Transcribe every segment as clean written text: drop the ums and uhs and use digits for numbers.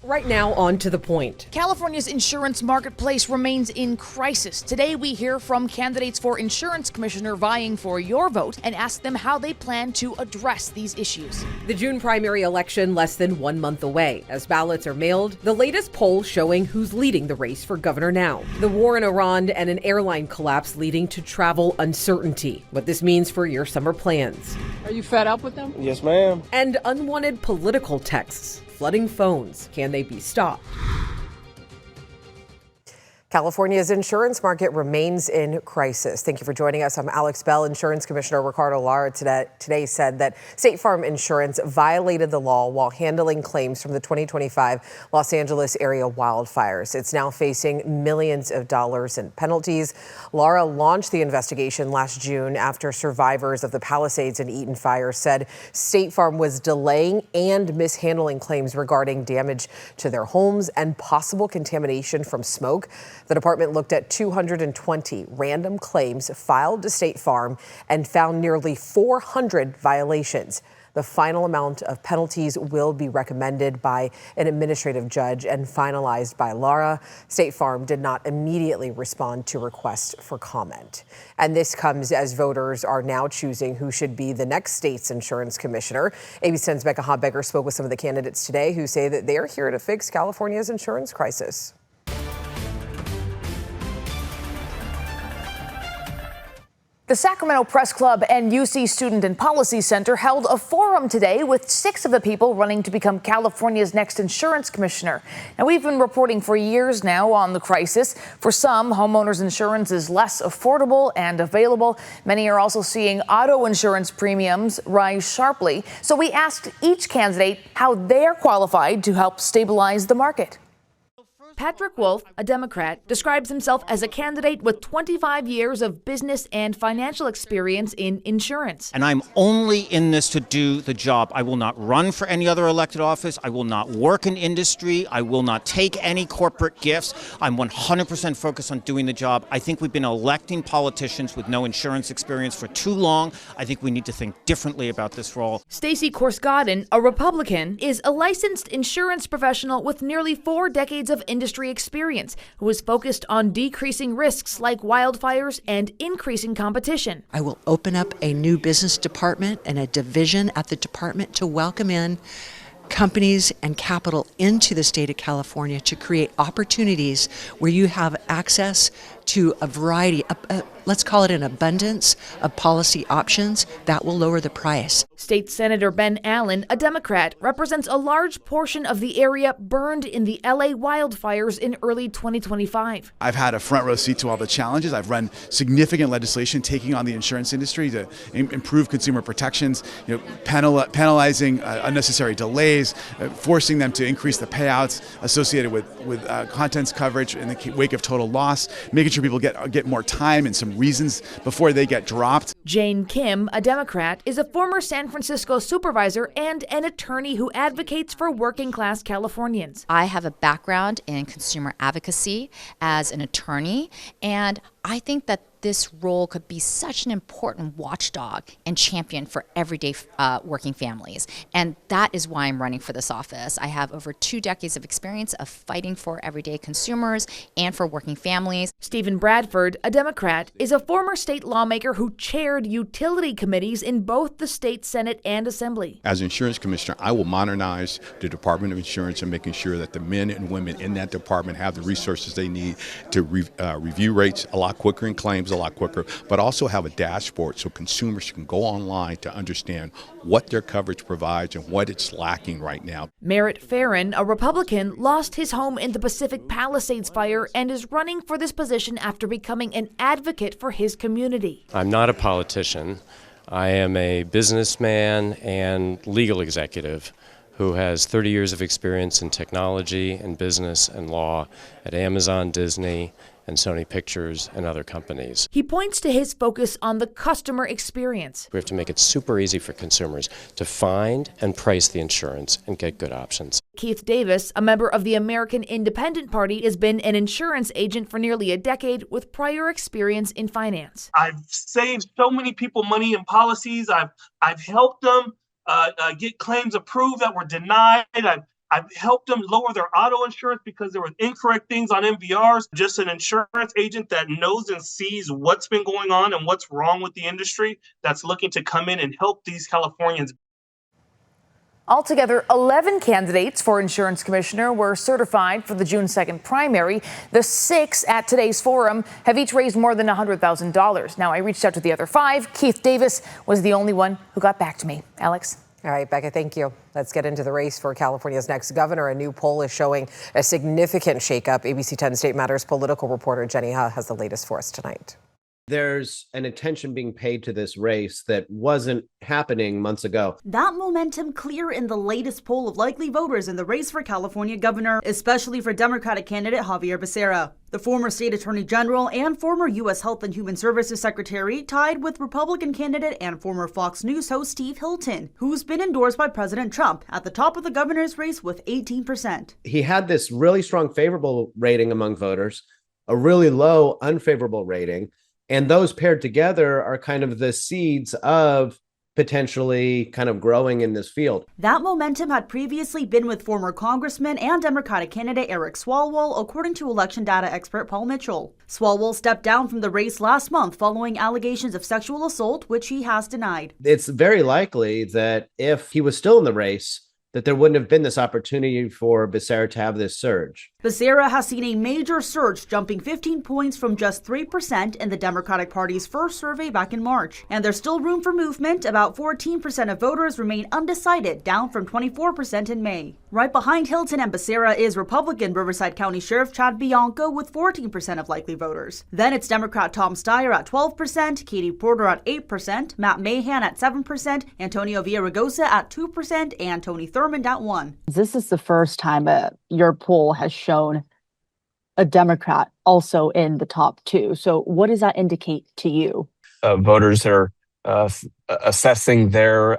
Right now, on to the point. California's insurance marketplace remains in crisis. Today, we hear from candidates for insurance commissioner vying for your vote and ask them how they plan to address these issues. The June primary election less than 1 month away. As ballots are mailed, the latest poll showing who's leading the race for governor now. The war in Iran and an airline collapse leading to travel uncertainty. What this means for your summer plans. Are you fed up with them? Yes, ma'am. And unwanted political texts flooding phones. Can they be stopped? California's insurance market remains in crisis. Thank you for joining us. I'm Alex Bell. Insurance Commissioner Ricardo Lara today said that State Farm Insurance violated the law while handling claims from the 2025 Los Angeles area wildfires. It's now facing millions of dollars in penalties. Lara launched the investigation last June after survivors of the Palisades and Eaton fires said State Farm was delaying and mishandling claims regarding damage to their homes and possible contamination from smoke. The department looked at 220 random claims filed to State Farm and found nearly 400 violations. The final amount of penalties will be recommended by an administrative judge and finalized by Lara. State Farm did not immediately respond to requests for comment. And this comes as voters are now choosing who should be the next state's insurance commissioner. ABC 10's Becca Hobbecker spoke with some of the candidates today who say that they are here to fix California's insurance crisis. The Sacramento Press Club and UC Student and Policy Center held a forum today with 6 of the people running to become California's next insurance commissioner. Now, we've been reporting for years now on the crisis. For some, homeowners insurance is less affordable and available. Many are also seeing auto insurance premiums rise sharply. So we asked each candidate how they're qualified to help stabilize the market. Patrick Wolf, a Democrat, describes himself as a candidate with 25 years of business and financial experience in insurance. And I'm only in this to do the job. I will not run for any other elected office. I will not work in industry. I will not take any corporate gifts. I'm 100% focused on doing the job. I think we've been electing politicians with no insurance experience for too long. I think we need to think differently about this role. Stacey Korsgaden, a Republican, is a licensed insurance professional with nearly 4 decades of industry experience, who is focused on decreasing risks like wildfires and increasing competition. I will open up a new business department and a division at the department to welcome in companies and capital into the state of California to create opportunities where you have access to a variety, let's call it an abundance of policy options that will lower the price. State Senator Ben Allen, a Democrat, represents a large portion of the area burned in the LA wildfires in early 2025. I've had a front row seat to all the challenges. I've run significant legislation taking on the insurance industry to improve consumer protections, penalizing unnecessary delays, forcing them to increase the payouts associated with contents coverage in the wake of total loss, making sure people get more time and some reasons before they get dropped. Jane Kim, a Democrat, is a former San Francisco supervisor and an attorney who advocates for working-class Californians. I have a background in consumer advocacy as an attorney, and I think that this role could be such an important watchdog and champion for everyday working families. And that is why I'm running for this office. I have over 2 decades of experience of fighting for everyday consumers and for working families. Stephen Bradford, a Democrat, is a former state lawmaker who chaired utility committees in both the state Senate and Assembly. As insurance commissioner, I will modernize the Department of Insurance and making sure that the men and women in that department have the resources they need to review rates a lot quicker and claims a lot quicker, but also have a dashboard so consumers can go online to understand what their coverage provides and what it's lacking right now. Merritt Farron, a Republican, lost his home in the Pacific Palisades fire and is running for this position after becoming an advocate for his community. I'm not a politician. I am a businessman and legal executive who has 30 years of experience in technology and business and law at Amazon, Disney, and Sony Pictures and other companies. He points to his focus on the customer experience. We have to make it super easy for consumers to find and price the insurance and get good options. Keith Davis, a member of the American Independent Party, has been an insurance agent for nearly a decade with prior experience in finance. I've saved so many people money in policies. I've helped them get claims approved that were denied. I've helped them lower their auto insurance because there were incorrect things on MVRs. Just an insurance agent that knows and sees what's been going on and what's wrong with the industry that's looking to come in and help these Californians. Altogether, 11 candidates for insurance commissioner were certified for the June 2nd primary. The 6 at today's forum have each raised more than $100,000. Now, I reached out to the other 5. Keith Davis was the only one who got back to me. Alex? All right, Becca, thank you. Let's get into the race for California's next governor. A new poll is showing a significant shakeup. ABC 10 State Matters political reporter Jenny Ha has the latest for us tonight. There's an attention being paid to this race that wasn't happening months ago. That momentum clear in the latest poll of likely voters in the race for California governor, especially for Democratic candidate Xavier Becerra. The former state attorney general and former U.S. Health and Human Services secretary tied with Republican candidate and former Fox News host Steve Hilton, who's been endorsed by President Trump, at the top of the governor's race with 18%. He had this really strong favorable rating among voters, a really low unfavorable rating. And those paired together are kind of the seeds of potentially kind of growing in this field. That momentum had previously been with former Congressman and Democratic candidate Eric Swalwell, according to election data expert Paul Mitchell. Swalwell stepped down from the race last month following allegations of sexual assault, which he has denied. It's very likely that if he was still in the race, that there wouldn't have been this opportunity for Becerra to have this surge. Becerra has seen a major surge, jumping 15 points from just 3% in the Democratic Party's first survey back in March. And there's still room for movement. About 14% of voters remain undecided, down from 24% in May. Right behind Hilton and Becerra is Republican Riverside County Sheriff Chad Bianco with 14% of likely voters. Then it's Democrat Tom Steyer at 12%, Katie Porter at 8%, Matt Mahan at 7%, Antonio Villaraigosa at 2%, and Tony Thurmond at 1%. This is the first time your poll has shown a Democrat also in the top 2. So what does that indicate to you? Voters are assessing their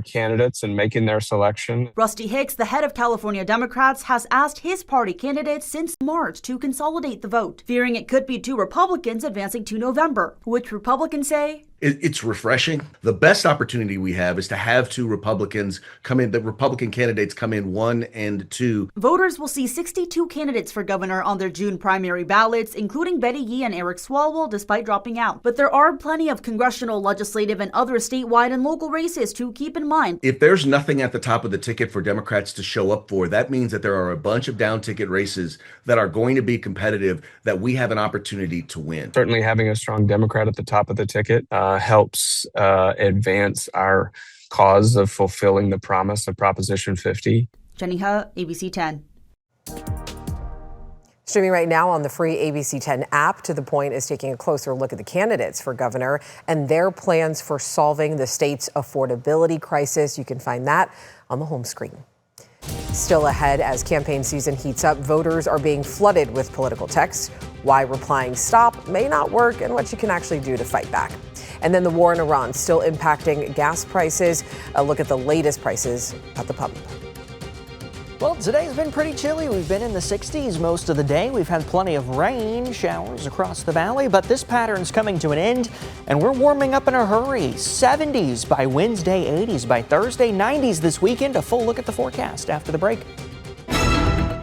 candidates and making their selection. Rusty Hicks, the head of California Democrats, has asked his party candidates since March to consolidate the vote, fearing it could be 2 Republicans advancing to November, which Republicans say it's refreshing. The best opportunity we have is to have 2 Republicans come in, the Republican candidates come in 1 and 2. Voters will see 62 candidates for governor on their June primary ballots, including Betty Yee and Eric Swalwell, despite dropping out. But there are plenty of congressional, legislative, and other statewide and local races to keep in mind. If there's nothing at the top of the ticket for Democrats to show up for, that means that there are a bunch of down ticket races that are going to be competitive that we have an opportunity to win. Certainly having a strong Democrat at the top of the ticket helps advance our cause of fulfilling the promise of Proposition 50. Jenny Ha, ABC 10. Streaming right now on the free ABC 10 app, To The Point is taking a closer look at the candidates for governor and their plans for solving the state's affordability crisis. You can find that on the home screen. Still ahead as campaign season heats up, voters are being flooded with political texts, why replying stop may not work, and what you can actually do to fight back. And then the war in Iran still impacting gas prices. A look at the latest prices at the pump. Well, today's been pretty chilly. We've been in the 60s most of the day. We've had plenty of rain showers across the valley, but this pattern's coming to an end, and we're warming up in a hurry. 70s by Wednesday, 80s by Thursday, 90s this weekend. A full look at the forecast after the break.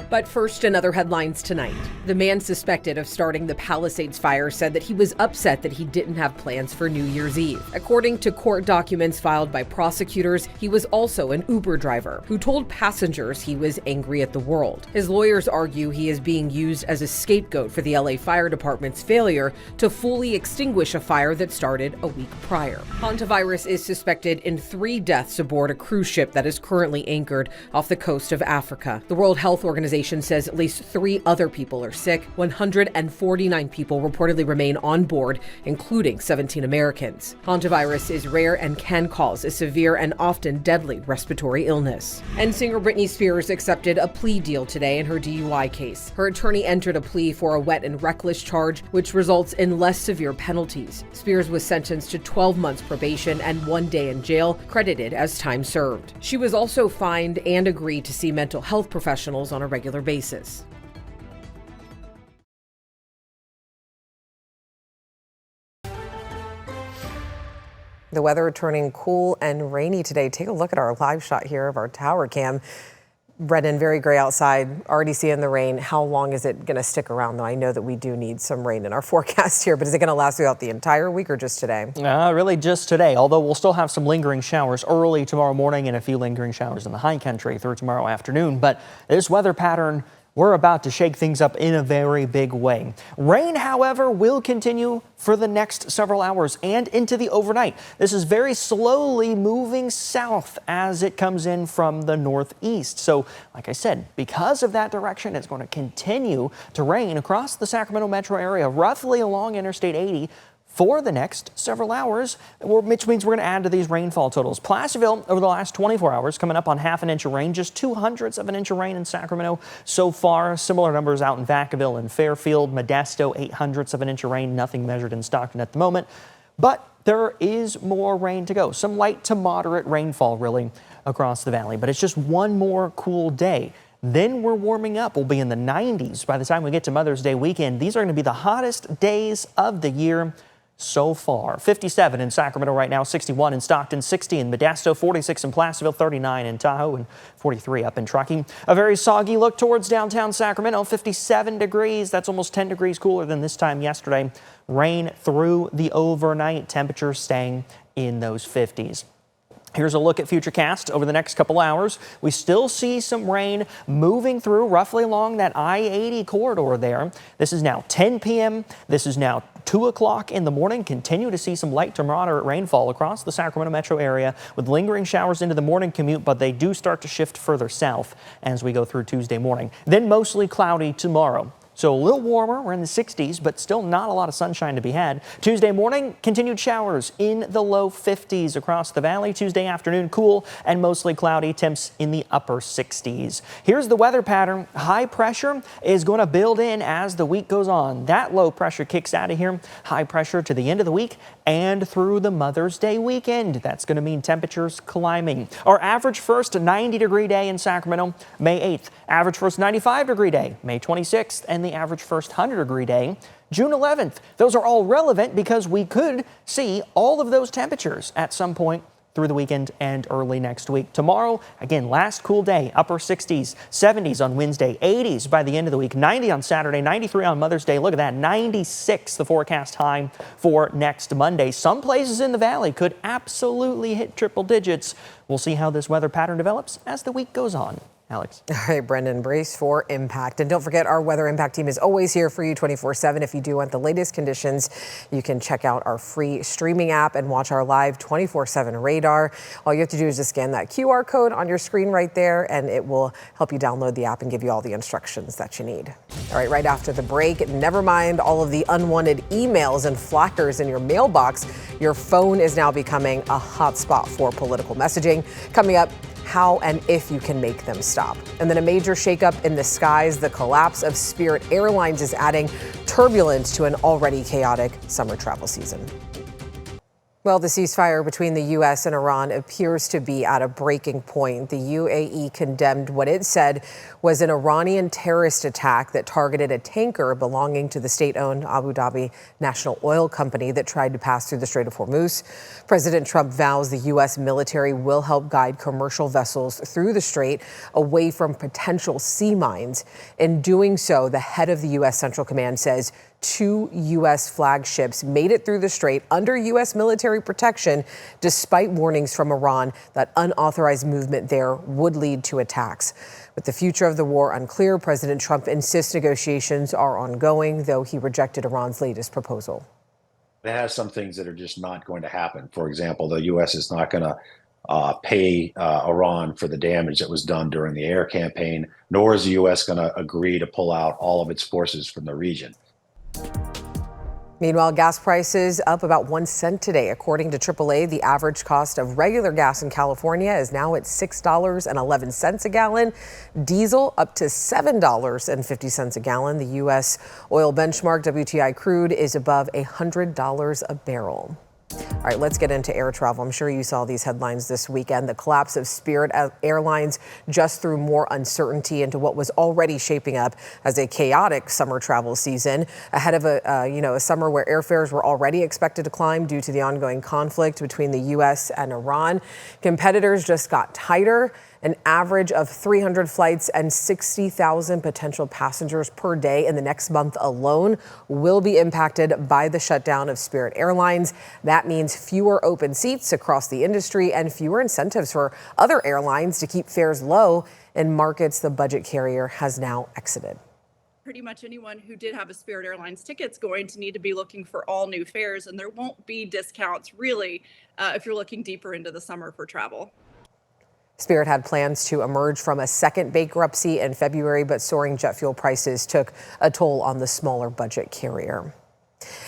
But first, another headlines tonight. The man suspected of starting the Palisades fire said that he was upset that he didn't have plans for New Year's Eve. According to court documents filed by prosecutors, he was also an Uber driver who told passengers he was angry at the world. His lawyers argue he is being used as a scapegoat for the LA Fire Department's failure to fully extinguish a fire that started a week prior. Hantavirus is suspected in 3 deaths aboard a cruise ship that is currently anchored off the coast of Africa. The World Health Organization says at least 3 other people are sick. 149 people reportedly remain on board, including 17 Americans. Hantavirus is rare and can cause a severe and often deadly respiratory illness. And singer Britney Spears accepted a plea deal today in her DUI case. Her attorney entered a plea for a wet and reckless charge, which results in less severe penalties. Spears was sentenced to 12 months probation and 1 day in jail, credited as time served. She was also fined and agreed to see mental health professionals on a regular basis. The weather turning cool and rainy today. Take a look at our live shot here of our tower cam. Brendan, very gray outside, already seeing the rain. How long is it going to stick around, though? I know that we do need some rain in our forecast here, but is it going to last throughout the entire week or just today? Really just today, although we'll still have some lingering showers early tomorrow morning and a few lingering showers in the high country through tomorrow afternoon. But this weather pattern, we're about to shake things up in a very big way. Rain, however, will continue for the next several hours and into the overnight. This is very slowly moving south as it comes in from the northeast. So, like I said, because of that direction, it's going to continue to rain across the Sacramento metro area, roughly along Interstate 80, for the next several hours, which means we're going to add to these rainfall totals. Placerville, over the last 24 hours, coming up on half an inch of rain, just 0.02 of an inch of rain in Sacramento so far. Similar numbers out in Vacaville and Fairfield. Modesto, 0.08 of an inch of rain, nothing measured in Stockton at the moment. But there is more rain to go. Some light to moderate rainfall, really, across the valley. But it's just one more cool day. Then we're warming up. We'll be in the 90s by the time we get to Mother's Day weekend. These are going to be the hottest days of the year so far. 57 in Sacramento right now, 61 in Stockton, 60 in Modesto, 46 in Placerville, 39 in Tahoe, and 43 up in Truckee. A very soggy look towards downtown Sacramento, 57 degrees. That's almost 10 degrees cooler than this time yesterday. Rain through the overnight, temperatures staying in those 50s. Here's a look at Futurecast over the next couple hours. We still see some rain moving through roughly along that I-80 corridor there. This is now 10 p.m. This is now 2 o'clock in the morning. Continue to see some light to moderate rainfall across the Sacramento metro area with lingering showers into the morning commute, but they do start to shift further south as we go through Tuesday morning. Then mostly cloudy tomorrow. So a little warmer, we're in the 60s, but still not a lot of sunshine to be had. Tuesday morning, continued showers in the low 50s across the valley. Tuesday afternoon, cool and mostly cloudy, temps in the upper 60s. Here's the weather pattern. High pressure is going to build in as the week goes on. That low pressure kicks out of here. High pressure to the end of the week and through the Mother's Day weekend. That's going to mean temperatures climbing. Our average first 90-degree day in Sacramento, May 8th. Average first 95-degree day, May 26th. And the average first 100-degree day, June 11th. Those are all relevant because we could see all of those temperatures at some point through the weekend and early next week. Tomorrow, again, last cool day, upper 60s, 70s on Wednesday, 80s by the end of the week, 90 on Saturday, 93 on Mother's Day. Look at that, 96 the forecast high for next Monday. Some places in the valley could absolutely hit triple digits. We'll see how this weather pattern develops as the week goes on. Alex. All right, Brendan, brace for impact. And don't forget, our Weather Impact team is always here for you 24/7. If you do want the latest conditions, you can check out our free streaming app and watch our live 24/7 radar. All you have to do is just scan that QR code on your screen right there, and it will help you download the app and give you all the instructions that you need. All right after the break, never mind all of the unwanted emails and flyers in your mailbox. Your phone is now becoming a hotspot for political messaging. Coming up, how and if you can make them stop. And then a major shakeup in the skies. The collapse of Spirit Airlines is adding turbulence to an already chaotic summer travel season. Well, the ceasefire between the U.S. and Iran appears to be at a breaking point. The UAE condemned what it said was an Iranian terrorist attack that targeted a tanker belonging to the state-owned Abu Dhabi National Oil Company that tried to pass through the Strait of Hormuz. President Trump vows the U.S. military will help guide commercial vessels through the strait away from potential sea mines. In doing so, the head of the U.S. Central Command says 2 U.S. flagships made it through the strait under U.S. military protection, despite warnings from Iran that unauthorized movement there would lead to attacks. With the future of the war unclear, President Trump insists negotiations are ongoing, though he rejected Iran's latest proposal. It has some things that are just not going to happen. For example, the U.S. is not going to pay Iran for the damage that was done during the air campaign, nor is the U.S. going to agree to pull out all of its forces from the region. Meanwhile, gas prices up about 1 cent today. According to AAA, the average cost of regular gas in California is now at $6.11 a gallon. Diesel up to $7.50 a gallon. The U.S. oil benchmark WTI crude is above $100 a barrel. All right, let's get into air travel. I'm sure you saw these headlines this weekend. The collapse of Spirit Airlines just threw more uncertainty into what was already shaping up as a chaotic summer travel season ahead of a summer where airfares were already expected to climb due to the ongoing conflict between the U.S. and Iran. Competitors just got tighter An average of 300 flights and 60,000 potential passengers per day in the next month alone will be impacted by the shutdown of Spirit Airlines. That means fewer open seats across the industry and fewer incentives for other airlines to keep fares low in markets the budget carrier has now exited. Pretty much anyone who did have a Spirit Airlines ticket is going to need to be looking for all new fares, and there won't be discounts really if you're looking deeper into the summer for travel. Spirit had plans to emerge from a second bankruptcy in February, but soaring jet fuel prices took a toll on the smaller budget carrier.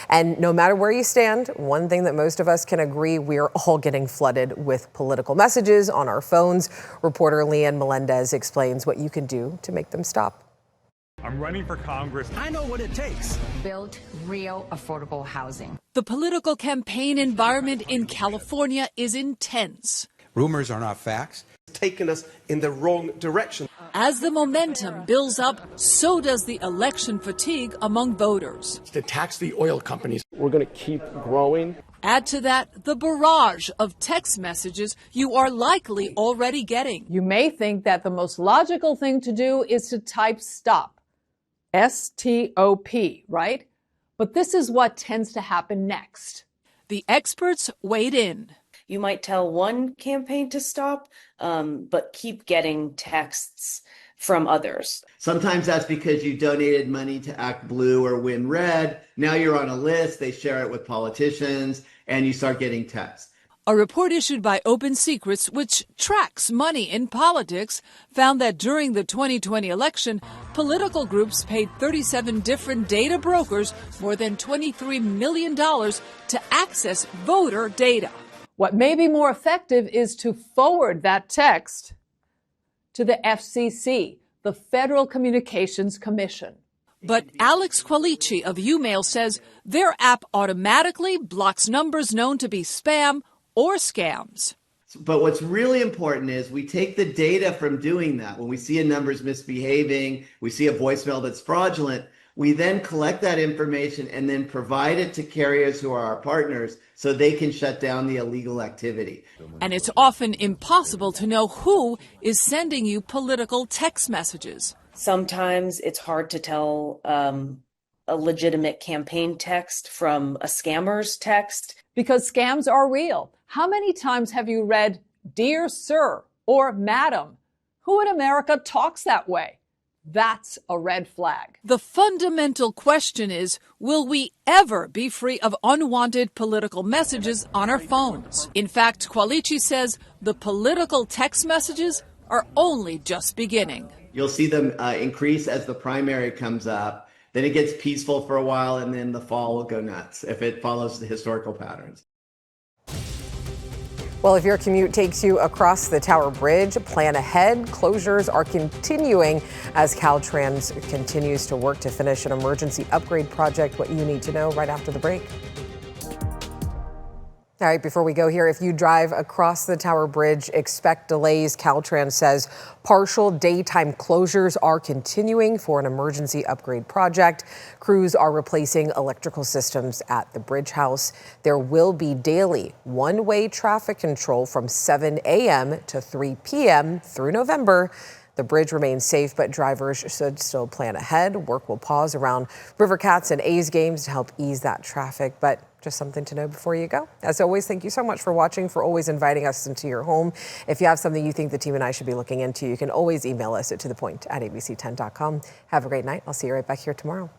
And no matter where you stand, one thing that most of us can agree, we're all getting flooded with political messages on our phones. Reporter Leanne Melendez explains what you can do to make them stop. I'm running for Congress. I know what it takes. Build real affordable housing. The political campaign environment in California is intense. Rumors are not facts. It's taken us in the wrong direction. As the momentum builds up, so does the election fatigue among voters. To tax the oil companies. We're going to keep growing. Add to that the barrage of text messages you are likely already getting. You may think that the most logical thing to do is to type stop. S-T-O-P, right? But this is what tends to happen next. The experts weighed in. You might tell one campaign to stop, but keep getting texts from others. Sometimes that's because you donated money to Act Blue or Win Red. Now you're on a list, they share it with politicians, and you start getting texts. A report issued by Open Secrets, which tracks money in politics, found that during the 2020 election, political groups paid 37 different data brokers more than $23 million to access voter data. What may be more effective is to forward that text to the FCC, the Federal Communications Commission. But Alex Qualici of UMail says their app automatically blocks numbers known to be spam or scams. But what's really important is we take the data from doing that. When we see a number's misbehaving, we see a voicemail that's fraudulent, we then collect that information and then provide it to carriers who are our partners so they can shut down the illegal activity. And it's often impossible to know who is sending you political text messages. Sometimes it's hard to tell a legitimate campaign text from a scammer's text. Because scams are real. How many times have you read, "Dear Sir" or "Madam"? Who in America talks that way? That's a red flag. The fundamental question is, will we ever be free of unwanted political messages on our phones? In fact, Qualici says the political text messages are only just beginning. You'll see them increase as the primary comes up. Then it gets peaceful for a while, and then the fall will go nuts if it follows the historical patterns. Well, if your commute takes you across the Tower Bridge, plan ahead. Closures are continuing as Caltrans continues to work to finish an emergency upgrade project. What you need to know right after the break. All right, before we go here, if you drive across the Tower Bridge, expect delays. Caltrans says partial daytime closures are continuing for an emergency upgrade project. Crews are replacing electrical systems at the bridge house. There will be daily one-way traffic control from 7 a.m. to 3 p.m. through November. The bridge remains safe, but drivers should still plan ahead. Work will pause around River Cats and A's games to help ease that traffic, but just something to know before you go. As always, thank you so much for watching, for always inviting us into your home. If you have something you think the team and I should be looking into, you can always email us at tothepoint@abc10.com. Have a great night. I'll see you right back here tomorrow.